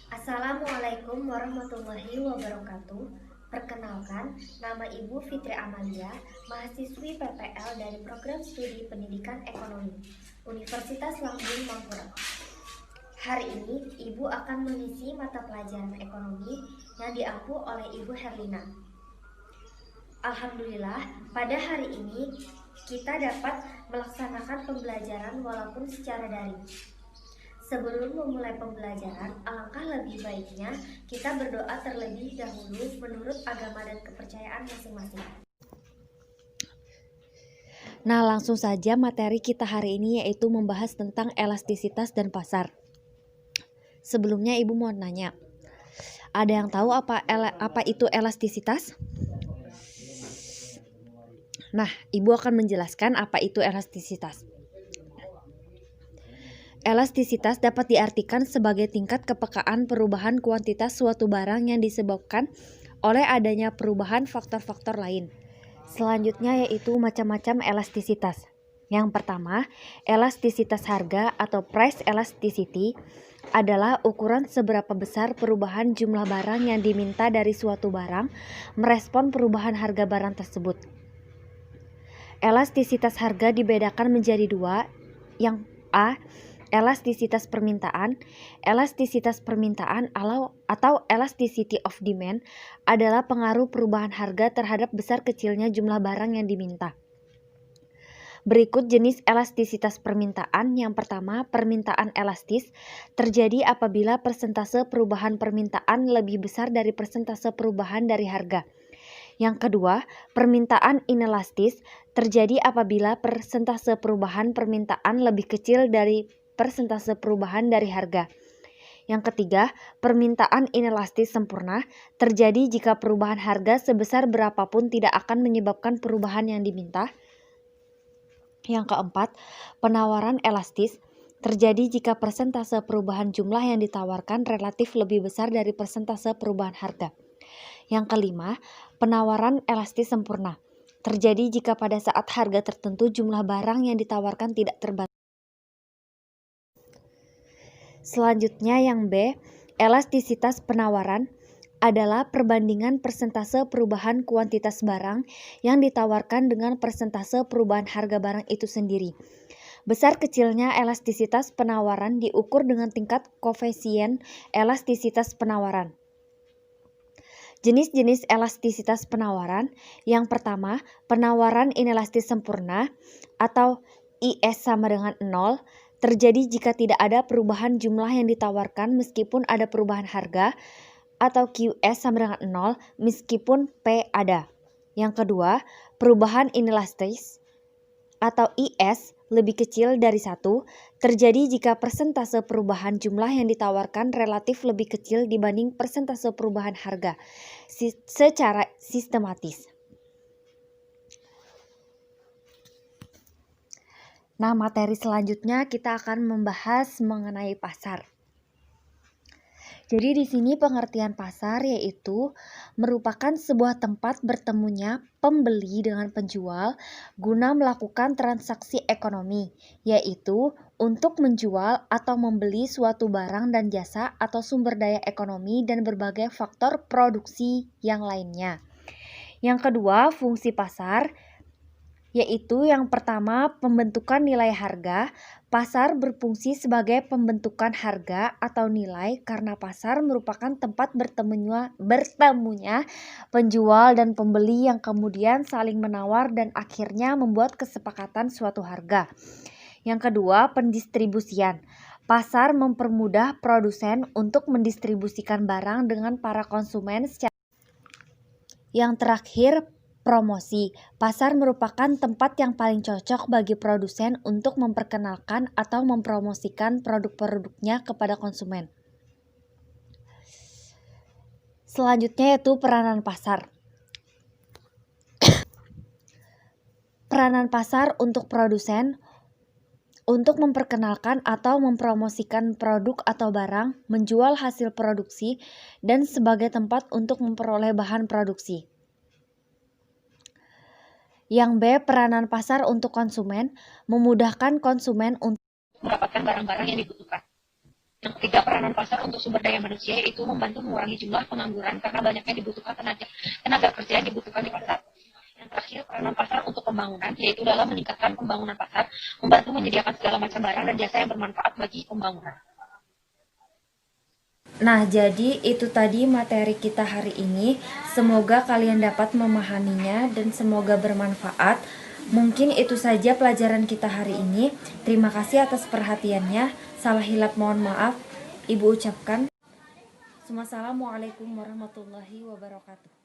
Assalamualaikum warahmatullahi wabarakatuh. Perkenalkan, nama Ibu Fitri Amalia, mahasiswi PPL dari Program Studi Pendidikan Ekonomi, Universitas Lambung Mangkurat. Hari ini, Ibu akan mengisi mata pelajaran ekonomi yang diampu oleh Ibu Herlina. Alhamdulillah, pada hari ini kita dapat melaksanakan pembelajaran walaupun secara daring. Sebelum memulai pembelajaran, alangkah lebih baiknya kita berdoa terlebih dahulu menurut agama dan kepercayaan masing-masing. Nah, langsung saja materi kita hari ini yaitu membahas tentang elastisitas dan pasar. Sebelumnya Ibu mau nanya, ada yang tahu apa itu elastisitas? Nah, Ibu akan menjelaskan apa itu elastisitas. Elastisitas dapat diartikan sebagai tingkat kepekaan perubahan kuantitas suatu barang yang disebabkan oleh adanya perubahan faktor-faktor lain. Selanjutnya yaitu macam-macam elastisitas. Yang pertama, elastisitas harga atau price elasticity adalah ukuran seberapa besar perubahan jumlah barang yang diminta dari suatu barang merespon perubahan harga barang tersebut. Elastisitas harga dibedakan menjadi dua, yang A, elastisitas permintaan. Elastisitas permintaan atau elasticity of demand adalah pengaruh perubahan harga terhadap besar kecilnya jumlah barang yang diminta. Berikut jenis elastisitas permintaan. Yang pertama, permintaan elastis terjadi apabila persentase perubahan permintaan lebih besar dari persentase perubahan dari harga. Yang kedua, permintaan inelastis terjadi apabila persentase perubahan permintaan lebih kecil dari persentase perubahan dari harga. Yang ketiga, permintaan inelastis sempurna terjadi jika perubahan harga sebesar berapapun tidak akan menyebabkan perubahan yang diminta. Yang keempat, penawaran elastis terjadi jika persentase perubahan jumlah yang ditawarkan relatif lebih besar dari persentase perubahan harga. Yang kelima, penawaran elastis sempurna terjadi jika pada saat harga tertentu jumlah barang yang ditawarkan tidak terbatas. Selanjutnya yang B, elastisitas penawaran adalah perbandingan persentase perubahan kuantitas barang yang ditawarkan dengan persentase perubahan harga barang itu sendiri. Besar kecilnya elastisitas penawaran diukur dengan tingkat koefisien elastisitas penawaran. Jenis-jenis elastisitas penawaran. Yang pertama, penawaran inelastis sempurna atau IS sama dengan 0 terjadi jika tidak ada perubahan jumlah yang ditawarkan meskipun ada perubahan harga, atau QS sama dengan 0 meskipun P ada. Yang kedua, perubahan inelastis atau IS lebih kecil dari 1 terjadi jika persentase perubahan jumlah yang ditawarkan relatif lebih kecil dibanding persentase perubahan harga secara sistematis. Nah, materi selanjutnya kita akan membahas mengenai pasar. Jadi di sini pengertian pasar yaitu merupakan sebuah tempat bertemunya pembeli dengan penjual guna melakukan transaksi ekonomi, yaitu untuk menjual atau membeli suatu barang dan jasa atau sumber daya ekonomi dan berbagai faktor produksi yang lainnya. Yang kedua, fungsi pasar yaitu yang pertama pembentukan nilai harga. Pasar berfungsi sebagai pembentukan harga atau nilai karena pasar merupakan tempat bertemunya penjual dan pembeli yang kemudian saling menawar dan akhirnya membuat kesepakatan suatu harga. Yang kedua, pendistribusian. Pasar mempermudah produsen untuk mendistribusikan barang dengan para konsumen secara. Yang terakhir, promosi. Pasar merupakan tempat yang paling cocok bagi produsen untuk memperkenalkan atau mempromosikan produk-produknya kepada konsumen. Selanjutnya yaitu peranan pasar. Peranan pasar untuk produsen untuk memperkenalkan atau mempromosikan produk atau barang, menjual hasil produksi, dan sebagai tempat untuk memperoleh bahan produksi. Yang B, peranan pasar untuk konsumen, memudahkan konsumen untuk mendapatkan barang-barang yang dibutuhkan. Yang ketiga, peranan pasar untuk sumber daya manusia, yaitu membantu mengurangi jumlah pengangguran karena banyaknya dibutuhkan tenaga kerja yang dibutuhkan di pasar. Yang terakhir, peranan pasar untuk pembangunan, yaitu dalam meningkatkan pembangunan pasar, membantu menyediakan segala macam barang dan jasa yang bermanfaat bagi pembangunan. Nah, jadi itu tadi materi kita hari ini. Semoga kalian dapat memahaminya dan semoga bermanfaat. Mungkin itu saja pelajaran kita hari ini. Terima kasih atas perhatiannya. Salah hilap mohon maaf. Ibu ucapkan. Wassalamualaikum warahmatullahi wabarakatuh.